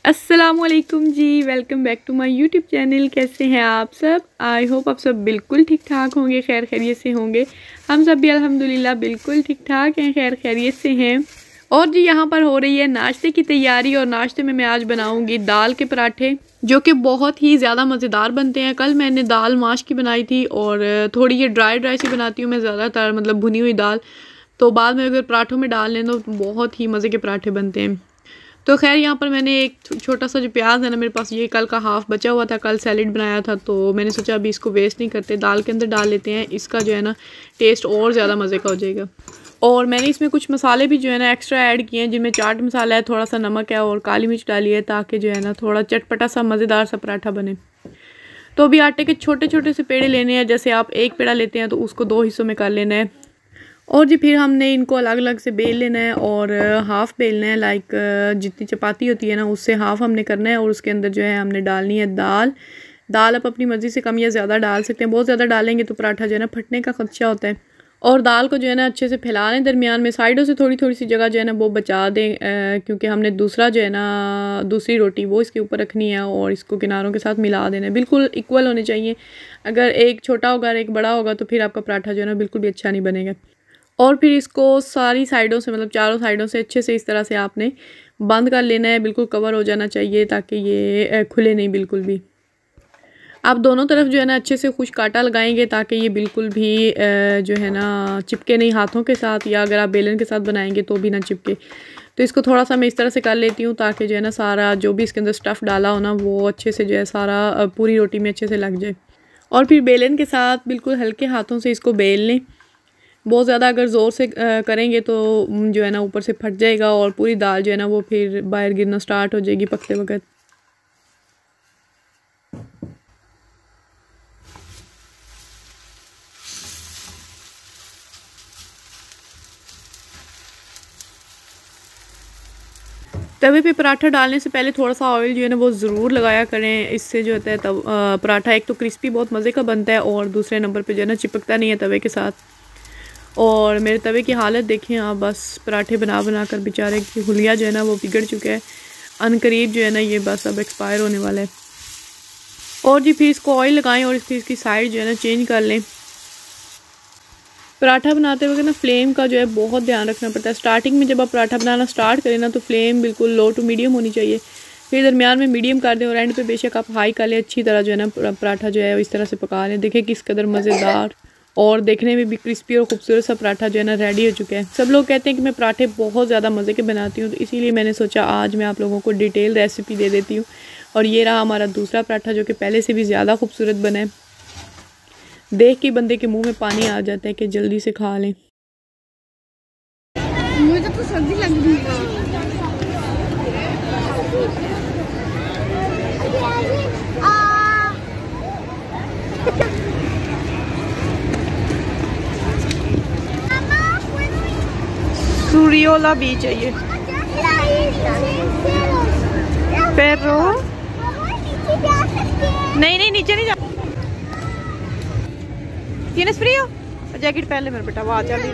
अस्सलामुअलैकुम जी, welcome back to my YouTube channel. कैसे हैं आप सब? आई होप आप सब बिल्कुल ठीक ठाक होंगे, खैर खैरियत से होंगे। हम सब भी अल्हम्दुलिल्लाह बिल्कुल ठीक ठाक हैं, खैर खैरियत से हैं। और जी यहाँ पर हो रही है नाश्ते की तैयारी और नाश्ते में मैं आज बनाऊंगी दाल के पराठे, जो कि बहुत ही ज़्यादा मज़ेदार बनते हैं। कल मैंने दाल माश की बनाई थी और थोड़ी ये ड्राई ड्राई सी बनाती हूँ मैं ज़्यादातर, मतलब भुनी हुई दाल। तो बाद में अगर पराठों में डाल लें तो बहुत ही मज़े के पराठे बनते हैं। तो खैर यहाँ पर मैंने एक छोटा सा जो प्याज है ना, मेरे पास ये कल का हाफ़ बचा हुआ था, कल सैलेड बनाया था, तो मैंने सोचा अभी इसको वेस्ट नहीं करते, दाल के अंदर डाल लेते हैं। इसका जो है ना टेस्ट और ज़्यादा मज़े का हो जाएगा। और मैंने इसमें कुछ मसाले भी जो है ना एक्स्ट्रा ऐड किए हैं, जिनमें चाट मसाला है, थोड़ा सा नमक है और काली मिर्च डाली है, ताकि जो है ना थोड़ा चटपटा सा मज़ेदार सा पराठा बने। तो अभी आटे के छोटे छोटे से पेड़े लेने हैं। जैसे आप एक पेड़ा लेते हैं तो उसको 2 हिस्सों में कर लेना है। और जी फिर हमने इनको अलग अलग से बेल लेना है और हाफ़ बेलना है, लाइक जितनी चपाती होती है ना उससे हाफ़ हमने करना है। और उसके अंदर जो है हमने डालनी है दाल आप अपनी मर्ज़ी से कम या ज़्यादा डाल सकते हैं। बहुत ज़्यादा डालेंगे तो पराठा जो है ना फटने का खदशा होता है। और दाल को जो है ना अच्छे से फैला लें, दरमियान में साइडों से थोड़ी थोड़ी सी जगह जो है ना वो बचा दें, क्योंकि हमने दूसरा जो है ना दूसरी रोटी वो इसके ऊपर रखनी है और इसको किनारों के साथ मिला देना है। बिल्कुल इक्वल होने चाहिए। अगर एक छोटा होगा और एक बड़ा होगा तो फिर आपका पराठा जो है ना बिल्कुल भी अच्छा नहीं बनेगा। और फिर इसको सारी साइडों से, मतलब चारों साइडों से अच्छे से इस तरह से आपने बंद कर लेना है। बिल्कुल कवर हो जाना चाहिए ताकि ये खुले नहीं बिल्कुल भी। आप दोनों तरफ जो है ना अच्छे से खुश्क आटा लगाएंगे ताकि ये बिल्कुल भी जो है ना चिपके नहीं हाथों के साथ, या अगर आप बेलन के साथ बनाएंगे तो भी ना चिपके। तो इसको थोड़ा सा मैं इस तरह से कर लेती हूँ ताकि जो है ना सारा जो भी इसके अंदर स्टफ़ डाला हो ना वो अच्छे से जो है सारा पूरी रोटी में अच्छे से लग जाए। और फिर बेलन के साथ बिल्कुल हल्के हाथों से इसको बेल लें। बहुत ज़्यादा अगर ज़ोर से करेंगे तो जो है ना ऊपर से फट जाएगा और पूरी दाल जो है ना वो फिर बाहर गिरना स्टार्ट हो जाएगी पकते वक्त। तवे पे पराठा डालने से पहले थोड़ा सा ऑयल जो है ना वो ज़रूर लगाया करें। इससे जो होता है तब पराठा एक तो क्रिस्पी बहुत मज़े का बनता है और दूसरे नंबर पे जो है ना चिपकता नहीं है तवे के साथ। और मेरे तवे की हालत देखें आप, बस पराठे बना बना कर बेचारे की हुलिया जो है ना वो बिगड़ चुका है। अनकरीब जो है ना ये बस अब एक्सपायर होने वाला है। और जी फिर इसको ऑयल लगाएं और फिर इसकी साइड जो है ना चेंज कर लें। पराठा बनाते वक्त ना फ्लेम का जो है बहुत ध्यान रखना पड़ता है। स्टार्टिंग में जब आप पराठा बनाना स्टार्ट करें ना तो फ्लेम बिल्कुल लो टू मीडियम होनी चाहिए, फिर दरमियान में मीडियम कर दें और एंड पे बेशक आप हाई कर लें। अच्छी तरह जो है ना पराठा जो है इस तरह से पका लें। देखिए किस कदर मज़ेदार और देखने में भी क्रिस्पी और खूबसूरत सा पराठा जो है ना रेडी हो चुका है। सब लोग कहते हैं कि मैं पराठे बहुत ज़्यादा मज़े के बनाती हूँ, तो इसीलिए मैंने सोचा आज मैं आप लोगों को डिटेल रेसिपी दे देती हूँ। और ये रहा हमारा दूसरा पराठा जो कि पहले से भी ज़्यादा खूबसूरत बना है। देख के बंदे के मुंह में पानी आ जाता है कि जल्दी से खा लें। मुझे तो सर्दी लग रही है। सूर्योला भी चाहिए। पैरो नहीं नहीं नीचे नहीं जा। टीनेस फ्री हो? जैकेट पहले मेरे बेटा वहाँ चल रही।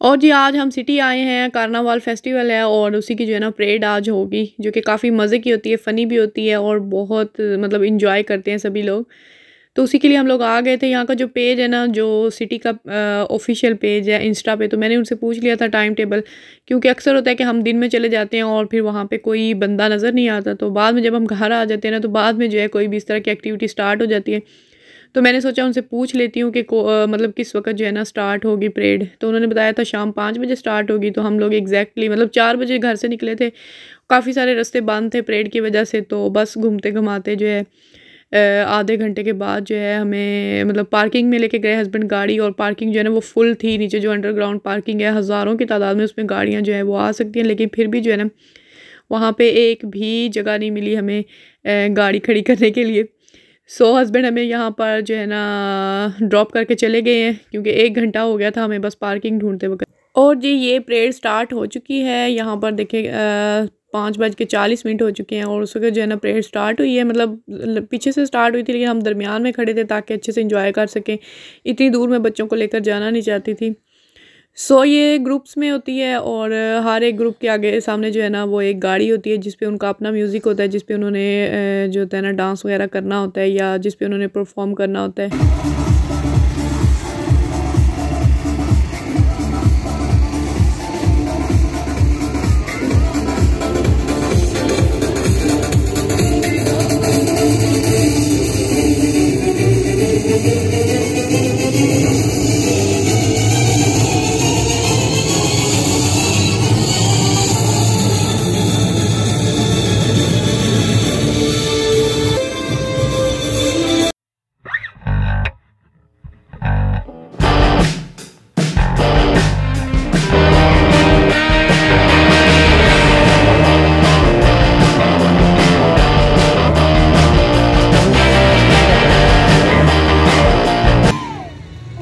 और जी आज हम सिटी आए हैं, कार्नावाल फेस्टिवल है और उसी की जो है ना परेड आज होगी, जो कि काफ़ी मज़े की होती है, फ़नी भी होती है और बहुत मतलब इंजॉय करते हैं सभी लोग। तो उसी के लिए हम लोग आ गए थे। यहाँ का जो पेज है ना, जो सिटी का ऑफिशियल पेज है इंस्टा पे, तो मैंने उनसे पूछ लिया था टाइम टेबल, क्योंकि अक्सर होता है कि हम दिन में चले जाते हैं और फिर वहाँ पे कोई बंदा नज़र नहीं आता, तो बाद में जब हम घर आ जाते हैं ना तो बाद में जो है कोई भी इस तरह की एक्टिविटी स्टार्ट हो जाती है। तो मैंने सोचा उनसे पूछ लेती हूँ कि मतलब किस वक्त जो है ना स्टार्ट होगी परेड। तो उन्होंने बताया था शाम 5 बजे स्टार्ट होगी। तो हम लोग एग्जैक्टली मतलब 4 बजे घर से निकले थे। काफ़ी सारे रास्ते बंद थे परेड की वजह से, तो बस घूमते घुमाते जो है आधे घंटे के बाद जो है हमें मतलब पार्किंग में लेके गए हस्बैंड गाड़ी। और पार्किंग जो है ना वो फुल थी। नीचे जो अंडरग्राउंड पार्किंग है, हज़ारों की तादाद में उसमें गाड़ियाँ जो है वो आ सकती हैं, लेकिन फिर भी जो है ना वहाँ पे एक भी जगह नहीं मिली हमें गाड़ी खड़ी करने के लिए। सो हस्बैंड हमें यहाँ पर जो है ना ड्रॉप करके चले गए हैं, क्योंकि 1 घंटा हो गया था हमें बस पार्किंग ढूंढते वक्त। और जी ये परेड स्टार्ट हो चुकी है। यहाँ पर देखिए 5:40 हो चुके हैं और उस वक्त जो है ना परेड स्टार्ट हुई है। मतलब पीछे से स्टार्ट हुई थी लेकिन हम दरमियान में खड़े थे ताकि अच्छे से इंजॉय कर सकें। इतनी दूर मैं बच्चों को लेकर जाना नहीं चाहती थी। ये ग्रुप्स में होती है और हर एक ग्रुप के आगे सामने जो है ना वो एक गाड़ी होती है जिस पे उनका अपना म्यूज़िक होता है, जिस पे उन्होंने जो होता है ना डांस वगैरह करना होता है या जिस पे उन्होंने परफॉर्म करना होता है।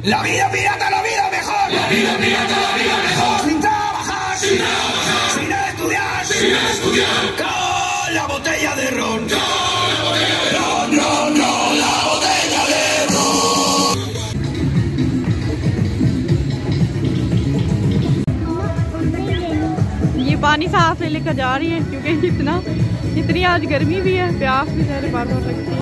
La vida pirata, la vida mejor. La vida pirata, la vida mejor. Sin trabajar, sin estudiar, con la botella de ron. Ron, la botella de ron. ये पानी साफ ले लेकर जा रही है क्योंकि इतनी आज गर्मी भी है, प्यास भी ज़्यादा बात हो सकती है।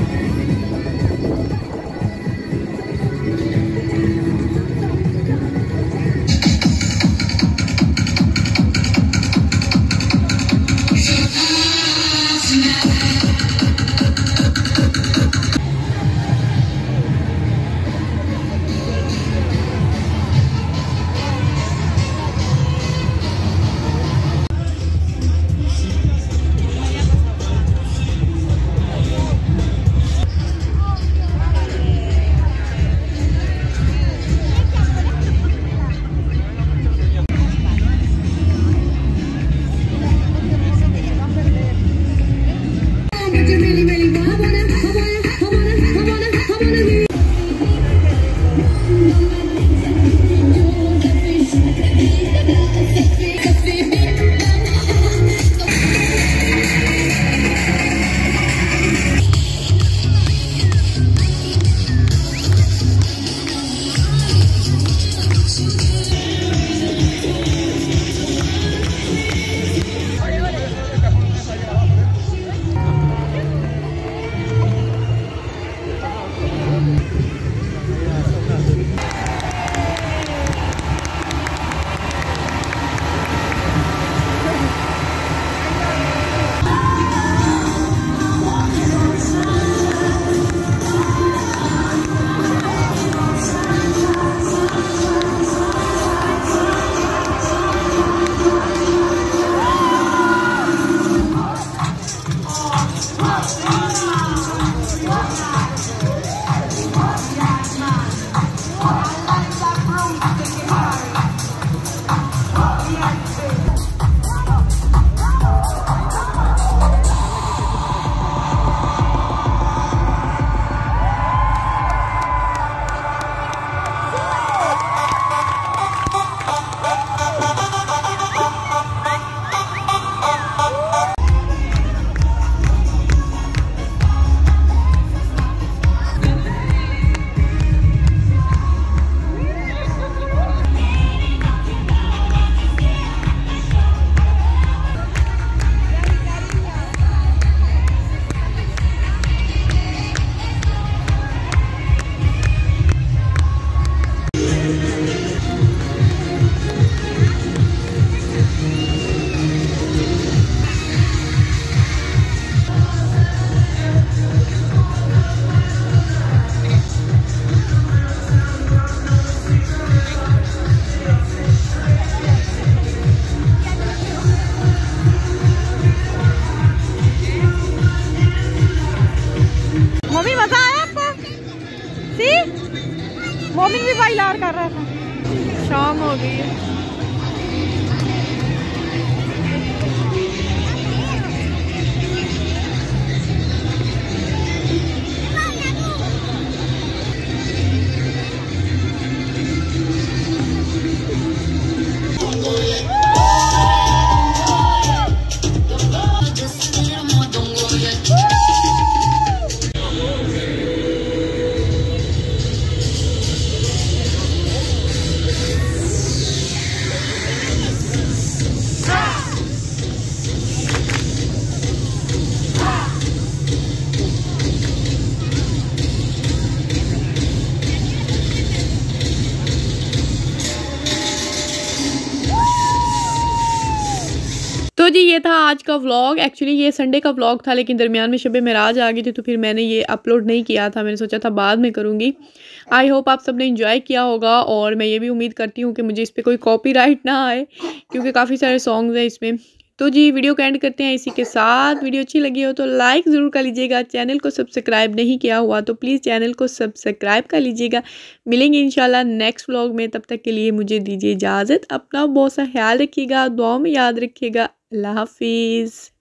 मोमिन भी बाइलार कर रहा था। शाम हो गई है। तो जी ये था आज का व्लॉग। एक्चुअली ये संडे का व्लॉग था, लेकिन दरमियान में शब मेराज आ गई थी, तो फिर मैंने ये अपलोड नहीं किया था। मैंने सोचा था बाद में करूँगी। आई होप आप सब ने इंजॉय किया होगा, और मैं ये भी उम्मीद करती हूँ कि मुझे इस पर कोई कॉपीराइट ना आए, क्योंकि काफ़ी सारे सॉन्ग्स हैं इसमें। तो जी वीडियो को एंड करते हैं इसी के साथ। वीडियो अच्छी लगी हो तो लाइक ज़रूर कर लीजिएगा। चैनल को सब्सक्राइब नहीं किया हुआ तो प्लीज़ चैनल को सब्सक्राइब कर लीजिएगा। मिलेंगे इंशाल्लाह नेक्स्ट व्लॉग में। तब तक के लिए मुझे दीजिए इजाज़त। अपना बहुत सा ख्याल रखिएगा, दुआओं में याद रखिएगा। अल्लाह हाफिज़।